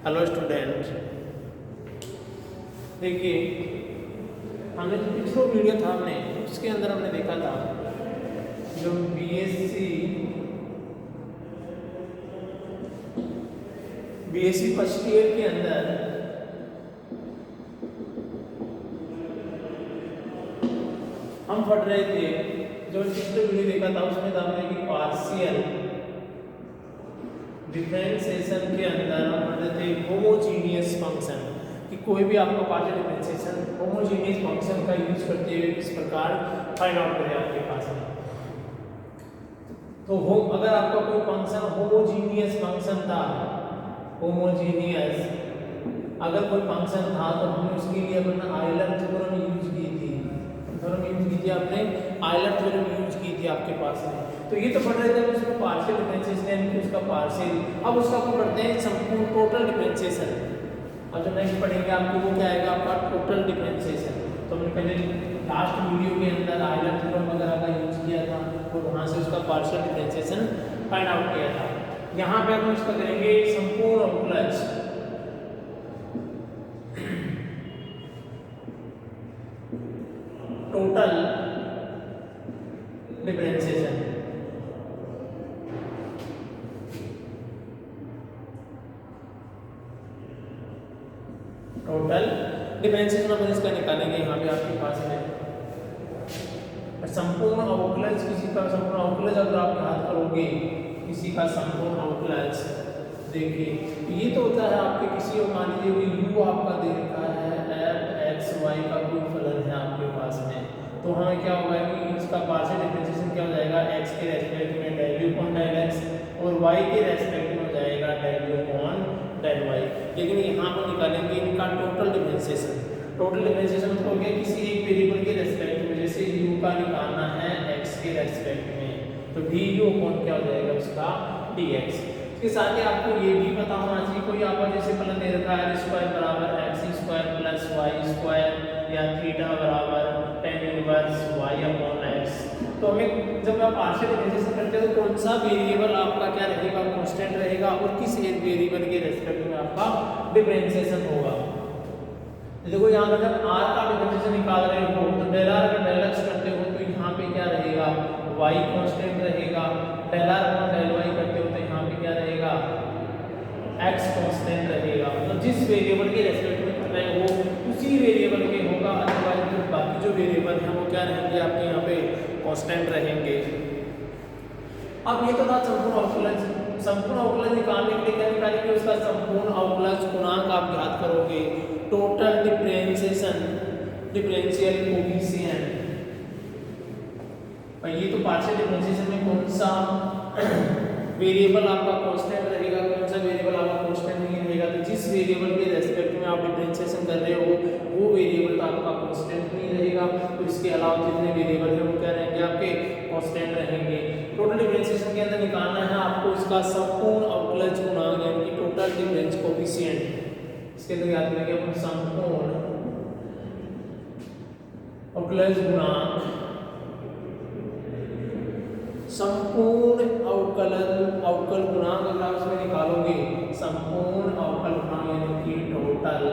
Hello student, देखिए हमने जो पिछला वीडियो था उसके अंदर हमने देखा था जो बीएससी फर्स्ट ईयर के अंदर हम पढ़ रहे थे। जो पिछले वीडियो देखा था उसमें था हमने कि पार्शियल डिफरेंशिएशन के अंदर हम पढ़ रहे थे होमोजीनियस फंक्शन कि कोई भी आपको पार्शियल डिफरेंशिएशन होमोजीनियस फंक्शन का यूज करते हुए किस प्रकार फाइंड आउट करें आपके पास में। तो अगर आपका कोई फंक्शन होमोजीनियस फंक्शन था, होमोजीनियस अगर कोई फंक्शन था तो हमने उसके लिए अपना आयलर थ्योरम यूज की थी। आपने आयलर थ्योरम यूज की थी आपके पास में। तो ये तो पढ़ रहे थे उसमें पार्शियल डिफरेंशिएशन यानी कि उसका पार्शियल। अब उसका अपन पढ़ते हैं संपूर्ण टोटल डिफरेंशिएशन। अब जो नेक्स्ट पढ़ेंगे आपको वो क्या आएगा, आपका टोटल डिफरेंशिएशन। तो हमने पहले लास्ट वीडियो के अंदर आयलर थ्योरम वगैरह का यूज किया था और वहां से उसका पार्शियल डिफरेंशिएशन फाइंड आउट किया था। यहाँ पे हम उसका करेंगे संपूर्ण अवकलज। टोटल डिफरेंशिएशन अपन इसका निकालेंगे यहाँ पे आपके पास में। संपूर्ण अवकलज किसी का संपूर्ण अवकलज अगर आप याद करोगे किसी का संपूर्ण अवकलज, देखिए ये तो होता है आपके किसी और मान लीजिए u आपका दे रखा है f x y का कोई फलन है आपके पास में। तो हमें क्या होगा कि इसका पार्शियल डिफरेंशिएशन क्या हो जाएगा, x के रेस्पेक्ट में del u upon del x और y के रेस्पेक्ट में हो जाएगा del u upon del y। लेकिन यहाँ पर निकालेंगे इनका टोटल डिफरेंशिएशन। टोटल डिफरेंशिएशन मतलब क्या, किसी एक वेरिएबल के रेस्पेक्ट में, जैसे u का निकालना है x के रेस्पेक्ट में तो du upon क्या हो जाएगा उसका dx। इसके साथ ही आपको ये भी पता होना चाहिए कोई आपका जैसे फलन दे रखा है स्क्वायर बराबर x square plus y square या थीटा बराबर tan inverse y upon x। तो हमें जब आप पार्शियल डिफरेंशिएशन करते हैं तो कौन सा वेरिएबल आपका क्या रहेगा, कांस्टेंट रहेगा और किस एक वेरिएबल के रेस्पेक्ट में आपका डिफरेंशिएशन होगा। तो देखो यहाँ पर जब r का डिफरेंशिएशन निकाल रहे हो तो del r का del x करते हो तो यहाँ पे क्या रहेगा, y कांस्टेंट रहेगा। del r upon del y करते हो तो यहाँ पे क्या रहेगा, x कांस्टेंट रहेगा। मतलब जिस वेरिएबल के रेस्पेक्ट में करना है वो उसी वेरिएबल के होगा, अदरवाइज जो बाकी जो वेरिएबल हैं वो क्या रहेंगे आपके यहाँ पे कांस्टेंट रहेंगे। अब ये तो था संपूर्ण अवकलज। संपूर्ण अवकलज निकालने के लिए क्या निकालेंगे, उसका संपूर्ण अवकलज गुणांक आप याद करोगे टोटल डिफरेंशिएशन डिफरेंशियल कोएफिशिएंट। ये तो पार्शियल डिफरेंशिएशन में कौन सा वेरिएबल आपका कांस्टेंट रहेगा, कौन सा वेरिएबल आपका कांस्टेंट नहीं रहेगा। तो जिस वेरिएबल के रेस्पेक्ट में आप डिफरेंशिएशन कर रहे हो वो वेरिएबल आपका कांस्टेंट नहीं रहेगा। तो इसके अलावा जितने वेरिएबल हैं वो क्या रहेंगे, आपके कांस्टेंट रहेंगे। टोटल डिफरेंशिएशन के अंदर निकालना है आपको इसका संपूर्ण अवकलज गुणांक यानी कि टोटल डिफरेंस कोएफिशिएंट। इसके अंदर याद करेंगे अपन संपूर्ण अवकलज गुणांक, संपूर्ण अवकल गुणांक अगर आप इसमें निकालोगे संपूर्ण अवकल गुणांक यानी कि total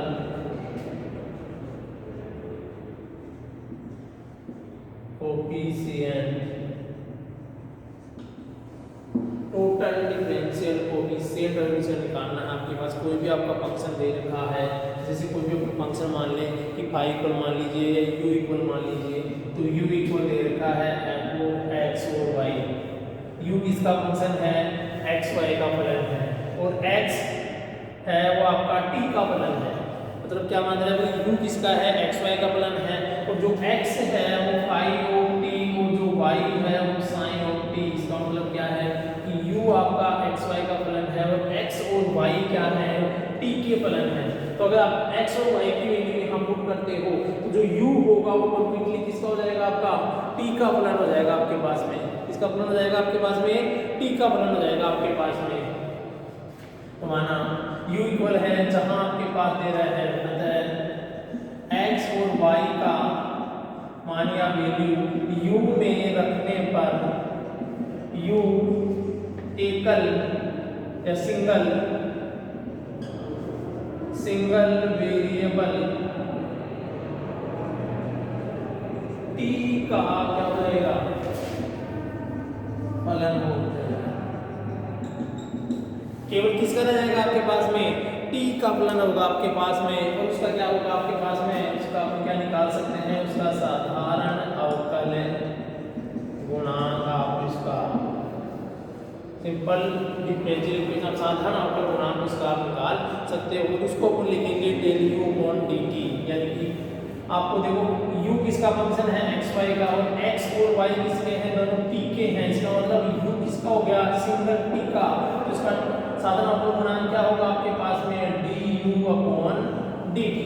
coefficient, total differential coefficient और इसे निकालना है आपके पास। कोई भी आपका फंक्शन दे रखा है, जैसे कोई भी आपका फंक्शन मान लें कि फाई इक्वल मान लीजिए या u इक्वल मान लीजिए। तो u इक्वल दे रखा है x और y। u किसका फंक्शन है, x y का फलन है और x है वो आपका t का फलन है। मतलब क्या मान रहे हैं, u किसका है, x y का फलन है और जो x है वो फाई ऑफ t और जो y है वो साइन ऑफ t। इसका मतलब क्या है कि u आपका x y का फलन है और x और y क्या है, t के फलन है। तो अगर आप x और y की वैल्यू यहाँ पुट करते हो तो जो u होगा वो कंप्लीटली किसका हो जाएगा, आपका t का फलन हो जाएगा आपके पास में। किसका फलन हो जाएगा आपके पास में, t का फलन हो जाएगा आपके पास में। तो माना u इक्वल है जहां आपके पास दे रहा है x और y का मानिया वैल्यू u में रखने पर u एकल या सिंगल सिंगल वेरिएबल t का क्या हो जाएगा फलन हो जाएगा। केवल किसका रह जाएगा आपके पास में t का फलन होगा आपके पास में, और उसका क्या होगा आपके पास में, उसका आप क्या निकाल सकते हैं, उसका साधारण अवकल गुणांक। आप इसका सिंपल डिफरेंशियल इक्वेशन आप साधारण अवकल गुणांक उसका आप निकाल सकते हो। उसको अपन लिखेंगे del u upon dt, यानी कि आपको देखो u किसका फंक्शन है xy का, और x और y किसके हैं, दोनों t के हैं। इसका मतलब u किसका हो गया सिंगल t का, तो इसका साधारण अवकल गुणांक क्या होगा आपके पास में du upon dt।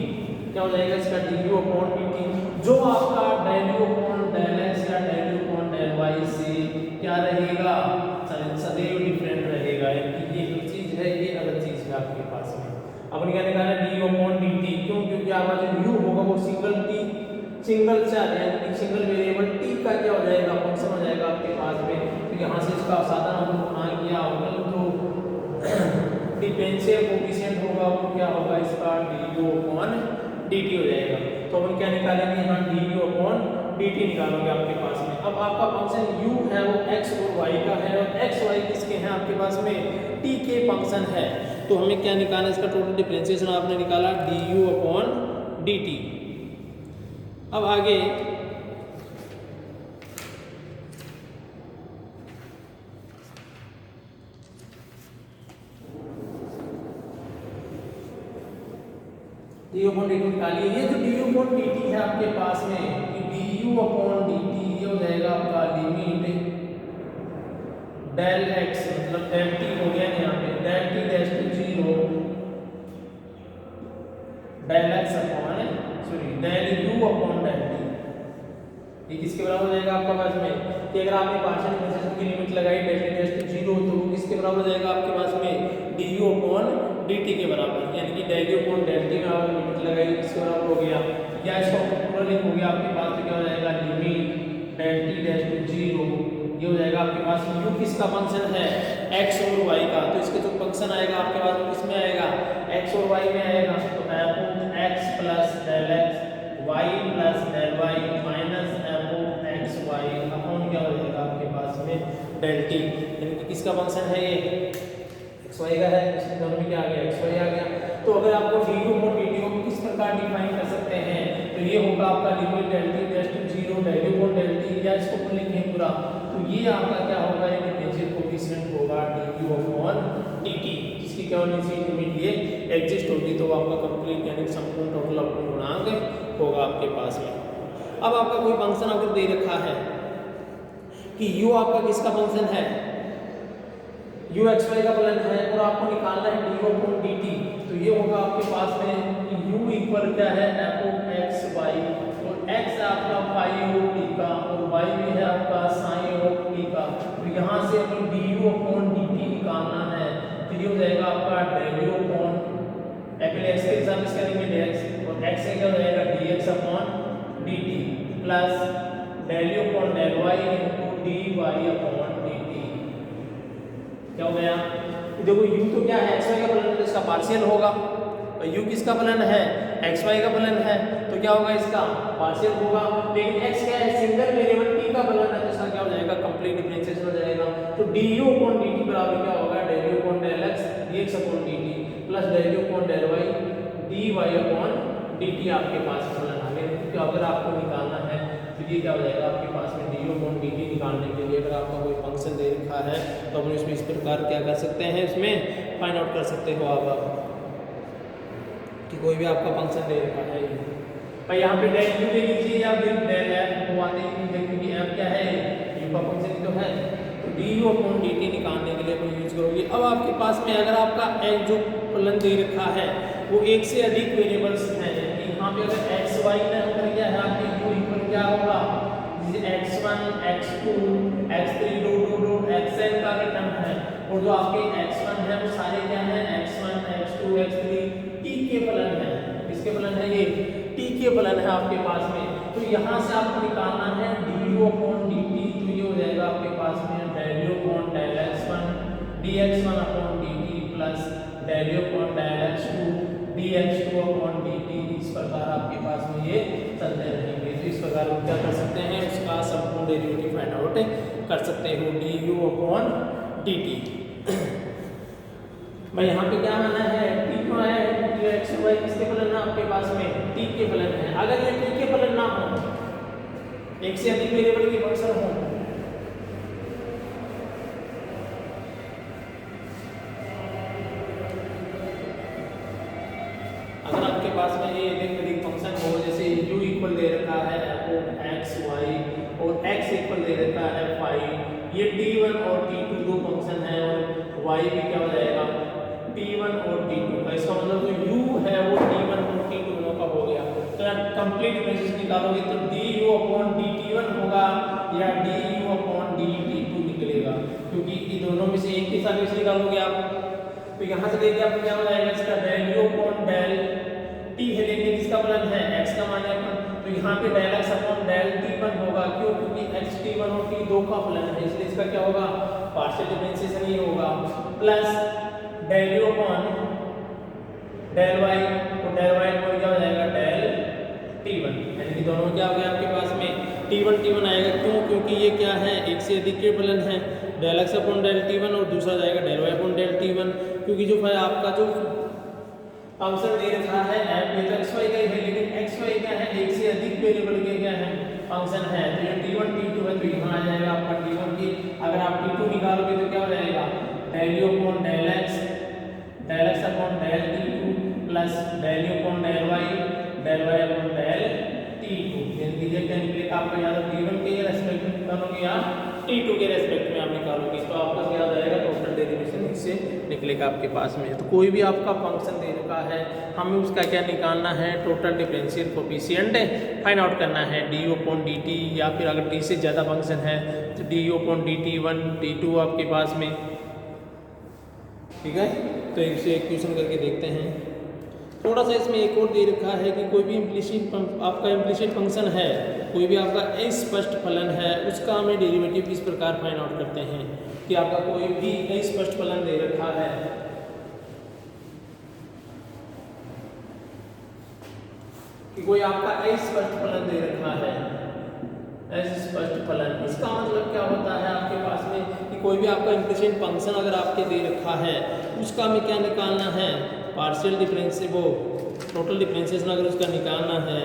क्या हो जाएगा इसका du upon dt, जो आपका del u upon del x या del u upon del y से क्या रहेगा सदैव डिफरेंट रहेगा। ये एक चीज है, ये अलग चीज है आपके पास में। अपन क्या निकाला du upon dt, क्यों, क्योंकि आपका जो u होगा वो सिंगल चर यानी सिंगल वेरिएबल t का क्या हो जाएगा फंक्शन हो जाएगा आपके पास में। तो यहाँ से इसका साधारण गुणांक किया अवकल जो डिफरेंशियल कोएफिशिएंट होगा वो क्या होगा इसका du upon dt हो जाएगा। तो अपन क्या निकालेंगे यहाँ du upon dt निकालोगे आपके पास में। अब आपका फंक्शन u है वो x और y का है, और x y किसके हैं आपके पास में t के फंक्शन है। तो हमें क्या निकालना है इसका टोटल डिफरेंशिएशन आपने निकाला du upon dt। अब आगे du upon dt निकालिए। ये जो du upon dt है आपके पास में, du upon dt ये हो जाएगा आपका लिमिट del x मतलब del t हो गया यहाँ पे del t dash to 0 del x upon del u upon del t, ये किसके बराबर हो जाएगा आपका पास में कि अगर आपने पार्शियल डिफरेंशिएशन की लिमिट लगाई del t dash to 0 तो वो किसके बराबर हो जाएगा आपके पास में du upon dt के बराबर, यानी कि del u upon del t में आपने लिमिट लगाई किसके बराबर हो गया, या इसका पूरा लिख हो गया आपके पास में क्या हो जाएगा limit del t dash to 0, ये हो जाएगा आपके पास u किसका फंक्शन है x और y का। तो इसके जो फंक्शन आएगा आपके पास में किसमें आएगा x और y में आएगा। तो f x plus del x y plus del y minus f x y upon क्या हो जाएगा आपके पास में del t, यानी कि किसका फंक्शन है ये x y का है। इसके दोनों में क्या आ गया x y आ गया। तो अगर आपको du upon dt को किस प्रकार डिफाइन कर सकते हैं, तो ये होगा आपका limit del t dash to 0 del u upon del t, या इसको अपन लिखें पूरा तो ये आपका क्या होगा ये डिफरेंशियल कोएफिशिएंट होगा du upon dt, जिसकी क्या होनी चाहिए लिमिट ये एग्जिस्ट होगी, तो आपका कंप्लीट यानी संपूर्ण टोटल अपना गुणांक होगा आपके पास में। अब आपका कोई फंक्शन अगर दे रखा है कि u आपका किसका फंक्शन है u x y का फलन है, और आपको निकालना है du upon dt, तो ये होगा आपके पास में u इक्वल क्या है f of x y, और x है आपका phi of t का, और y भी है आपका sin of t का। तो यहाँ से अपन du upon dt निकालना है, तो ये हो जाएगा आपका del u upon पहले x के हिसाब से इसका लिमिट x, और x से क्या हो जाएगा dx upon dt plus del u upon del y into dy upon dt। क्या हो गया देखो u तो क्या है xy का फलन, इसका पार्शियल होगा, और u किसका फलन है xy का फलन है, तो क्या होगा इसका पार्शियल होगा। लेकिन x क्या है सिंगल वेरिएबल t का फलन है, तो इसका क्या हो जाएगा कंप्लीट डिफरेंशिएशन हो जाएगा। तो du upon dt बराबर क्या होगा del u upon del x dx upon dt plus del u upon del y dy upon dt आपके पास फलन आ गया। तो अगर आपको निकालना है तो ये क्या हो जाएगा आपके पास में du upon dt निकालने के लिए अगर आपका कोई फंक्शन दे रखा है तो अपन इसमें इस प्रकार क्या कर सकते हैं, इसमें फाइंड आउट कर सकते हो आप कि कोई भी आपका फंक्शन दे रखा है भाई यहाँ पे del u ले लीजिए या फिर del f को आते हैं क्योंकि f क्या है u का फंक्शन तो है, तो du upon dt निकालने के लिए अपन यूज करोगे। अब आपके पास में अगर आपका एक जो फलन दे रखा है वो एक से अधिक वेरिएबल्स हैं, यहाँ पे अगर x y ना होकर क्या है आपके u इक्वल क्या होगा जैसे x1 x2 x3 dot xn का रिटर्न है, और जो आपके x1 है वो सारे क्या हैं x1 x2 x3 t के फलन है। किसके फलन है ये t के फलन है आपके पास में। तो यहाँ से आपको निकालना है du upon dt, तो ये हो जाएगा आपके पास में del u upon del x1 dx1 upon dt plus del u upon del x2 dx कर सकते हो du/dt। मैं यहाँ पे क्या माना है, t को है x y किसके फलन है आपके पास में, t के फलन है। अगर ये t के फलन ना हो, एक से अधिक वेरिएबल के फंक्शन हो, अगर आपके पास में ये अधिक फंक्शन हो, जैसे u इक्वल दे रखा है f(x, y) और x इक्वल दे रखा है phi, ये t1 और t2 दो फंक्शन है और y भी क्या हो जाएगा t1 और t2 का, इसका मतलब जो u है वो t1 और t2 दोनों का हो गया। तो यार कंप्लीट डिफरेंसेस निकालोगे तो du/dt1 होगा या du/dt2 निकलेगा, क्योंकि ये दोनों में से एक के साथ इसे निकालोगे आप, तो यहाँ से लेके आपको क्या हो जाएगा, इसका del t है, लेकिन इसका फलन है x का मान है, तो यहाँ पे del x/del t1 होगा। क्यों? क्योंकि x t1 और t दो का फलन है, इसलिए इसका क्या होगा, पार्शियल डिफरेंशिएशन ही होगा, प्लस del u/del y, तो del y को क्या हो जाएगा del t1, यानी कि दोनों क्या हो गया आपके पास में t1 आएगा। क्यों? क्योंकि ये क्या है, एक से अधिक के फलन है, del x/del t1 और दूसरा जाएगा del y/del t1, क्योंकि जो है आपका जो फंक्शन दे रखा है f, ये तो xy का ही है, लेकिन xy क्या है, एक से अधिक वेरिएबल के क्या है फंक्शन है, तो ये t1 t2 है, तो यहाँ आ जाएगा आपका t1 की, अगर आप t2 निकालोगे तो क्या हो जाएगा del u/del x, del x/del t2 plus del u/del y, del y/del t2, यानी कि ये क्या निकलेगा आपका, या तो t1 के रेस्पेक्ट में निकालोगे या t2 के रेस्पेक्ट में आप निकालोगे, तो आपका क्या हो जाएगा, टोटल डेरिवेशन इससे निकलेगा आपके पास में। तो कोई भी आपका फंक्शन दे रखा है, हमें उसका क्या निकालना है, total differential coefficient find out करना है du/dt, या फिर अगर t से ज़्यादा फंक्शन है तो du/dt1 t2 आपके पास में, ठीक है। तो इसे एक क्वेश्चन करके देखते हैं। थोड़ा सा इसमें एक और दे रखा है कि कोई भी इम्प्लिसिट आपका इम्प्लिसिट फंक्शन है, कोई भी आपका अस्पष्ट फलन है, उसका हमें डेरिवेटिव इस प्रकार फाइंड आउट करते हैं कि आपका कोई भी अस्पष्ट फलन दे रखा है, कि कोई आपका अस्पष्ट फलन दे रखा है, अस्पष्ट फलन, इसका मतलब क्या होता है आपके पास में कि कोई भी आपका इम्प्लिसिट फंक्शन अगर आपके दे रखा है, उसका हमें क्या निकालना है, पार्शियल डिफरेंशियल, वो टोटल डिफरेंशिएशन अगर उसका निकालना है,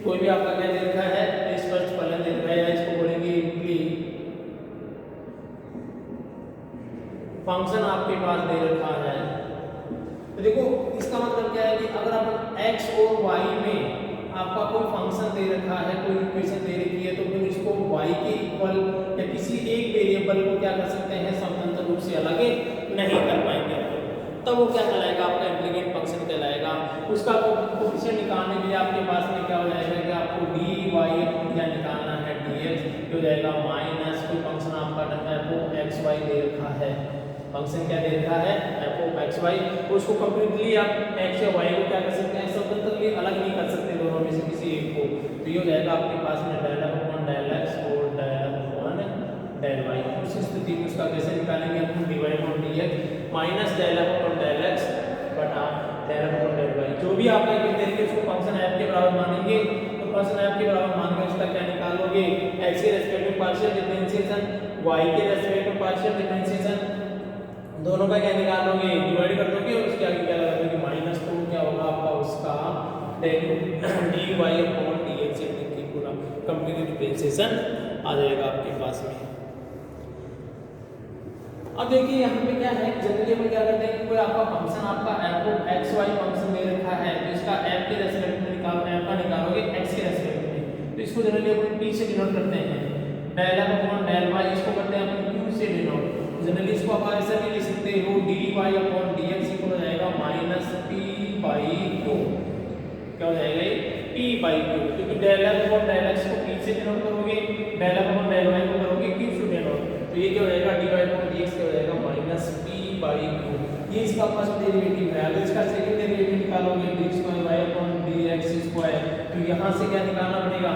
कोई भी आपका क्या दे रखा है, अस्पष्ट फलन दे रखा है, या इसको बोलेंगे इम्प्ली फंक्शन आपके पास दे रखा है, तो देखो इसका मतलब क्या है कि अगर आप x और y में आपका कोई फंक्शन दे रखा है, कोई इक्वेशन दे रखी है, तो फिर इसको y के इक्वल या किसी एक वेरिएबल को क्या कर सकते हैं, स्वतंत्र रूप से अलग नहीं कर पाएंगे, तब वो क्या कहलाएगा, आपका इंटीग्रेट फंक्शन कहलाएगा। उसका कोफिशिएंट निकालने के लिए आपके पास में क्या हो जाएगा कि आपको dy क्या निकालना है, dx हो जाएगा माइनस कोई फंक्शन आपका f(x, y) दे रखा है, फंक्शन क्या दे रखा है f(x, y), तो उसको कंप्लीटली आप x या y को क्या कर सकते हैं, स्वतंत्रली अलग नहीं कर सकते दोनों में से किसी एक को, तो ये हो जाएगा आपके पास में del f/del x और del y। उस स्थिति में उसका कैसे निकालेंगे, हम dy/dx minus del f/del x बटा del f/del y, जो भी आपका एक तरीके से उसको फंक्शन f के बराबर मानेंगे, तो फंक्शन f के बराबर मान कर उसका क्या निकालोगे, x के रेस्पेक्ट में पार्शियल डिफरेंशिएशन, y के रेस्पेक्ट में पार्शियल डिफरेंशिएशन, दोनों का क्या निकालोगे, डिवाइड कर दोगे और उसके आगे क्या लगा दोगे माइनस, तो क्या होगा आपका उसका dy/dx की पूरा कंप्लीट डिफरेंशिएशन आ जाएगा आपके पास में। अब देखिए यहाँ पे क्या है, जनरली हम क्या करते हैं कि कोई आपका फंक्शन आपका f(x, y) फंक्शन दे रखा है, तो इसका f के रेस्पेक्ट में f का निकालोगे x के रेस्पेक्ट में, तो इसको जनरली अपन p से डिनोट करते हैं, del f/del y इसको करते हैं अपन q से डिनोट, जनरली इसको आप ऐसा भी लिख सकते हो dy/dx इक्वल हो जाएगा माइनस p/q, क्या हो जाएगा ये p/q, क्योंकि del f/del x को p से डिनोट करोगे, del f/del y को करोगे q से डिनोट, तो ये क्या हो जाएगा dy/dx क्या हो जाएगा माइनस p/q, ये इसका फर्स्ट डेरिवेटिव है। अगर इसका सेकंड डेरिवेटिव निकालोगे d2y/dx², तो यहाँ से क्या निकालना पड़ेगा,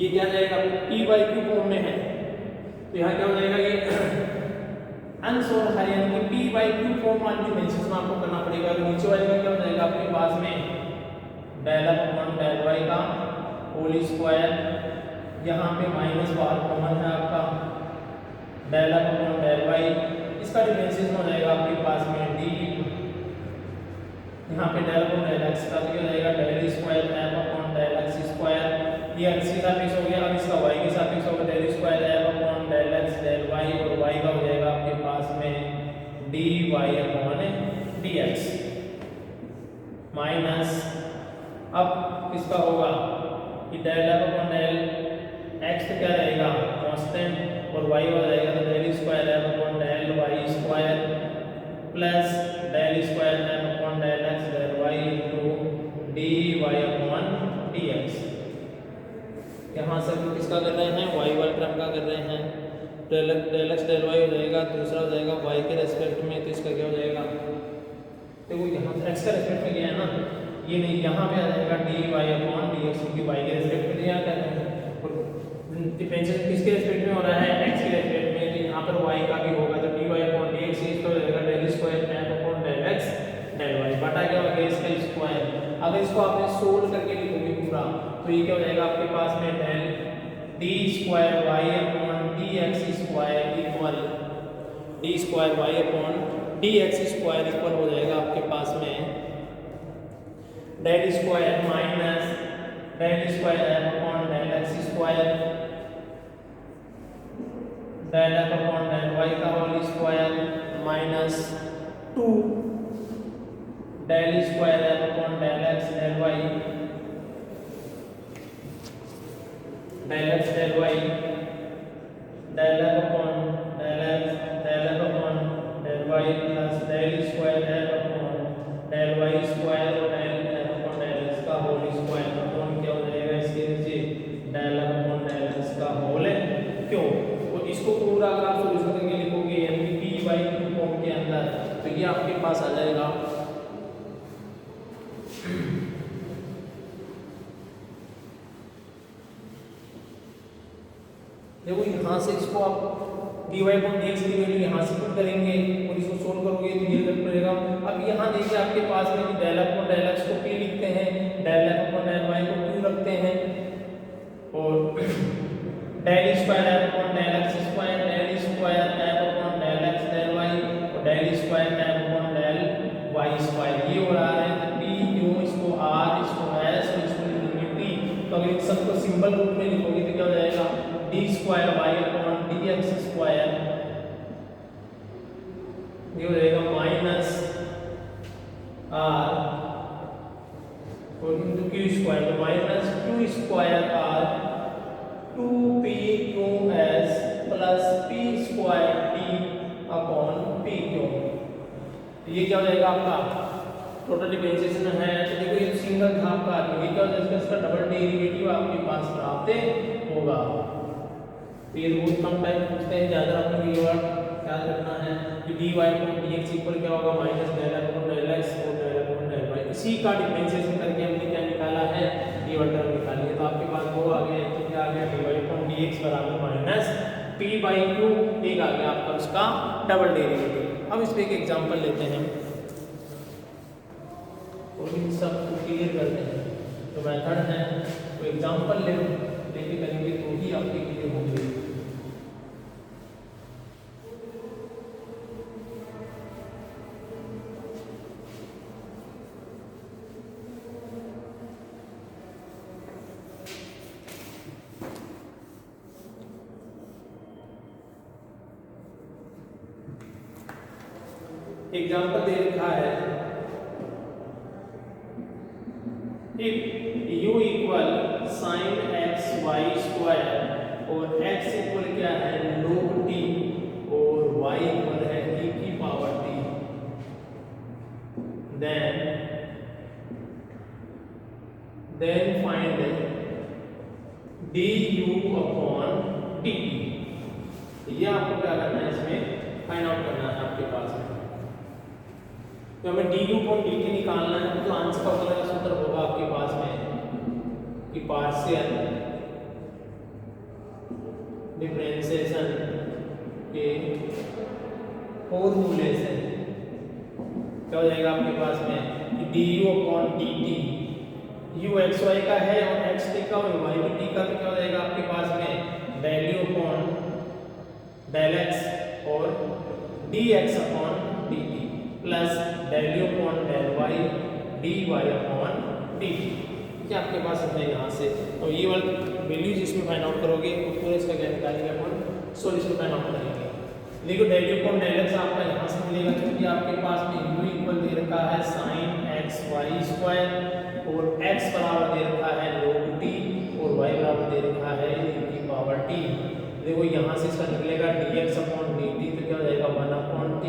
ये क्या जाएगा p/q फॉर्म में है, तो यहाँ क्या हो जाएगा ये अनसोल्व है, यानी कि p/q फॉर्म वाली डिफरेंशिएशन आपको करना पड़ेगा। तो नीचे वाले में क्या हो जाएगा आपके पास में del f/del y का होल स्क्वायर यहाँ पे माइनस बाहर कॉमन है आपका, del f upon del y, इसका डिफरेंशिएशन हो जाएगा आपके पास में डी, यहाँ पे डेल अपॉन डेल एक्स का तो हो जाएगा del square f upon del x square, ये एक्स के सापेक्ष हो गया, अब इसका वाई के सापेक्ष होगा del square f upon del x del y, और वाई का हो जाएगा आपके पास में d y upon d x minus, अब इसका होगा कि del f upon del x तो क्या रहेगा कांस्टेंट, और वाई हो जाएगा तो del square f upon del y square plus del square f upon del x del y into d y upon d x. यहाँ से हम किसका कर रहे हैं, वाई वाले टर्म का कर रहे हैं, डेल एक्स डेल वाई हो जाएगा, दूसरा हो जाएगा वाई के रेस्पेक्ट में, तो इसका क्या हो जाएगा, देखो यहाँ एक्स के रेस्पेक्ट में गया है ना, ये नहीं, यहाँ पे आ जाएगा d y upon d x, क्योंकि वाई के रेस्पेक्ट में यहाँ कहते हैं, डिफरेंशिएशन किसके रेस्पेक्ट में हो रहा है, एक्स के रेस्पेक्ट में, तो यहाँ पर वाई का भी होगा, तो d y upon d x इसका हो जाएगा del square f upon del x del y बटा क्या होगा इसका स्क्वायर। अगर इसको आपने सोल्व करके लिखोगे पूरा तो ये क्या हो जाएगा आपके पास में del d square y upon d x square equal d square y upon d x square equal हो जाएगा आपके पास में del square minus del square f upon del x square del f upon del y का whole square minus 2 del square f upon del x del y del x del y del f upon del x del f upon del y plus del square f upon del y square और del f upon del x का whole square upon क्या हो जाएगा इसके नीचे del f upon del x का whole क्यों, तो इसको पूरा अगर आप सोल्यूशन करके लिखोगे यानी कि p बाई क्यू फॉर्म के अंदर, तो ये आपके पास आ जाएगा देखो यहाँ से इसको आप dy अपॉन dx की वैल्यू यहाँ से पुट करेंगे और इसको सोल्व करोगे तो ये रिजल्ट मिलेगा। अब यहाँ देखिए आपके पास में डेल अपॉन डेल एक्स को p लिखते हैं, del f upon del y को q रखते हैं, और del square f upon del x square del square f upon del x del y और del square f upon del y square, ये हो रहा है तो p q इसको r इसको s और इसको लिखेंगे t। तो अगर इन सबको सिंबल रूप में लिखोगे तो क्या हो जाएगा d square y upon d x square, ये हो जाएगा माइनस आर और इनटू क्यू स्क्वायर, तो minus q square r 2p q s plus p square t upon p q. ये क्या हो जाएगा आपका टोटल डिफरेंशिएशन है, तो देखो ये सिंगल था आपका, ये क्या हो जाएगा इसका डबल डेरिवेटिव आपके पास प्राप्त होगा। तो ये रूट कम टाइप पूछते हैं, ज़्यादा अपने ये वर्ड याद रखना है कि dy अपॉन dx इक्वल क्या होगा minus del f upon del x और del f upon del y, इसी का डिफरेंशिएशन करके हमने क्या निकाला है ये वाला टर्म निकाली है। तो आपके पास वो आ गया, तो क्या आ गया dy अपॉन dx बराबर माइनस p बाई क्यू, एक आ गया आपका उसका डबल डेरिवेटिव। अब इस पे एक एग्जांपल लेते हैं और इन सब को क्लियर करते हैं। तो मेथड है तो एग्जांपल लेके करेंगे तो ही आपके क्लियर होंगे। एग्जांपल दे रखा है if u equal sine x y square और x इक्वल क्या है log t और y इक्वल है e की power t, then find du upon dt। ये आपको क्या करना है इसमें फाइंड आउट करना है आपके पास में। तो हमें du अपॉन dt निकालना है, तो आंसर का अगला सूत्र होगा आपके पास में कि पार्शियल डिफरेंशिएशन के फॉर्मूले से क्या हो जाएगा आपके पास में कि du upon dt u x y का है और x t का और y भी t का, तो क्या हो जाएगा आपके पास में वैल्यू अपॉन डेल x और dx upon dt plus value upon del y dy upon dt। क्या आपके पास है यहाँ से, तो ये वाली वैल्यूज इसमें फाइंड आउट करोगे तो पूरे इसका क्या निकालेंगे अपन, सॉल्यूशन फाइंड आउट करेंगे। देखो del u upon del x आपका यहाँ से मिलेगा क्योंकि आपके पास में u इक्वल दे रखा है sin x y स्क्वायर और x बराबर दे रखा है log t और y बराबर दे रखा है e की पावर t। देखो यहाँ से इसका निकलेगा dx अपॉन dt, तो क्या हो जाएगा 1 अपॉन t,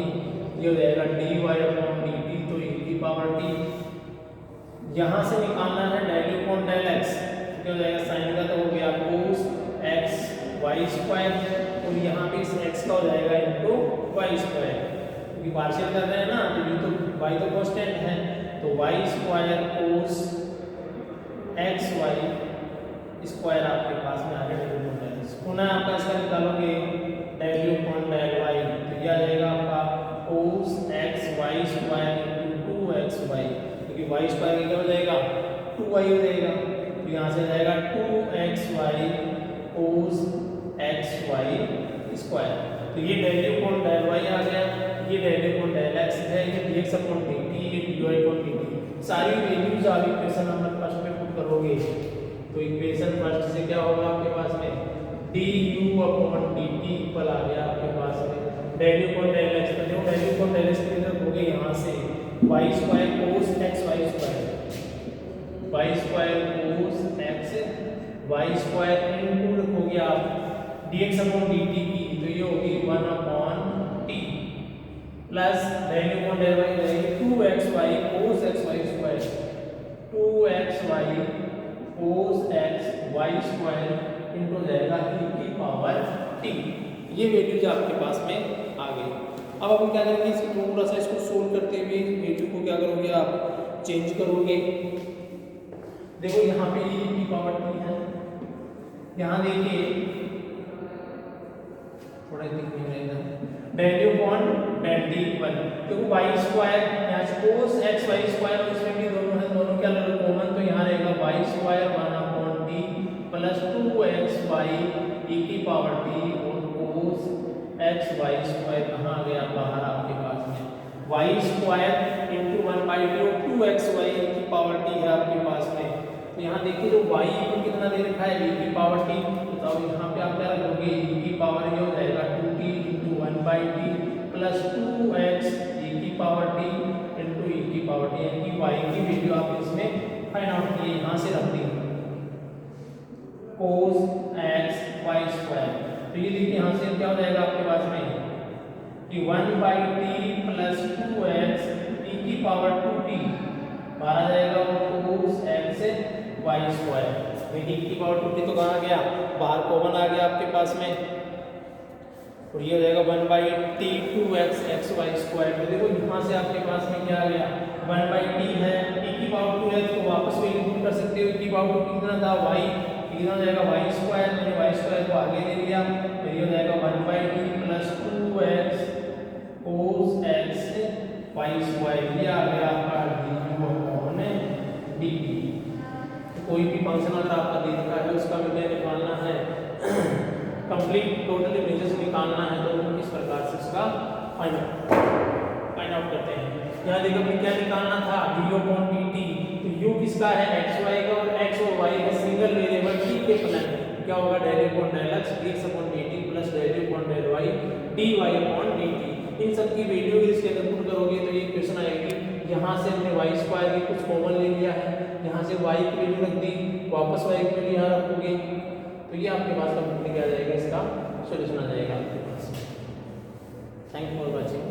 ये हो जाएगा dy अपॉन dt, तो e की पावर t। यहाँ से निकालना है del u upon del x, तो क्या हो जाएगा sin का तो हो गया cos x y स्क्वायर और यहाँ पे इस x का हो जाएगा इनटू y स्क्वायर, क्योंकि पार्शियल कर रहे हैं ना तो ये तो y तो कांस्टेंट है, तो y square cos x y square आपके पास में आ गया del u upon del x। पुनः आपका इसका निकालोगे del u upon del y, तो ये आ जाएगा आपका cos x y square into 2xy, क्योंकि y स्क्वायर क्या हो जाएगा 2y हो जाएगा, तो यहाँ से जाएगा 2xy cos xy स्क्वायर। तो ये del u upon del y आ गया, ये del u upon del x है, ये dx अपॉन dt, ये dy अपॉन dt। सारी वैल्यूज आप इक्वेशन नंबर फर्स्ट में पुट करोगे तो इक्वेशन फर्स्ट से क्या होगा आपके पास में du अपॉन dt इक्वल आ गया आपके पास में del u upon del x। तो देखो del u upon del x की जरूरत हो गई यहाँ से y square cos xy square, y square cos x y square into रखोगे आप dx अपॉन dt की, तो ये होगी 1 upon t plus del u upon del y हो जाएगी 2xy cos xy square, 2xy cos xy square into हो जाएगा e की पावर t। ये वैल्यूज आपके पास में आ गई। अब अपन क्या करेंगे, इसको थोड़ा सा इसको सोल्व करते हुए वैल्यू को क्या करोगे आप चेंज करोगे। देखो यहाँ पे e की पावर t है, यहाँ देखिए थोड़ा दिखने रहेगा del u upon del t equal, देखो y स्क्वायर यहाँ से cos x y स्क्वायर और इसमें भी दोनों है, दोनों क्या लोग कॉमन, तो यहाँ रहेगा y square 1 upon t plus 2xy e की पावर t और cos x y स्क्वायर कहाँ आ गया बाहर आपके पास में y square into 1 by 2xy e की पावर t है आपके पास में। तो यहाँ देखिए जो y को कितना दे रखा है e की पावर t, तो यहाँ पे आप क्या रखोगे e की पावर ये हो जाएगा 2t into 1 by t plus 2x e की पावर t इनटू e की पावर t, यानी कि y की वैल्यू आप इसमें फाइंड आउट किए यहाँ से रख दी cos x y स्क्वायर। तो ये देखिए यहाँ से क्या हो जाएगा आपके पास में कि 1 by t plus 2x e की पावर 2t बाहर आ जाएगा और cos x y स्क्वायर। देखिए e की पावर 2t तो कहाँ आ गया बाहर, कॉमन आ गया आपके पास में, और ये हो जाएगा 1 by t 2x x y square. तो देखो यहाँ से आपके पास में क्या आ गया 1 बाई t है, e की पावर 2 है तो वापस वैल्यू पुट कर सकते हो, e की पावर 2 कितना था y, कितना हो जाएगा y स्क्वायर, मैंने y स्क्वायर को आगे दे दिया, तो ये हो जाएगा 1 by t plus 2x cos x y square, ये आ गया आपका du अपॉन dt। कोई भी फंक्शन अगर आपका दे रखा है उसका वैल्यू निकालना है कंप्लीट टोटल इमेजेस निकालना है तो हम किस प्रकार से उसका फाइंड आउट करते हैं। यहाँ देखो हमें क्या निकालना था du अपॉन dt, तो u किसका है xy का और x और y का सिंगल वेरिएबल t के प्लस क्या होगा del u upon del x dx upon dt plus del u upon del y dy upon dt। इन सब की वैल्यू इसके अंदर पुट करोगे तो ये क्वेश्चन आएगी। यहाँ से हमने y स्क्वायर की कुछ कॉमन ले लिया है, यहाँ से y की वैल्यू रख दी, वापस y की वैल्यू यहाँ रखोगे तो ये आपके पास कंप्लीट क्या आ जाएगा, इसका सॉल्यूशन आ जाएगा आपके पास। Thank you for watching.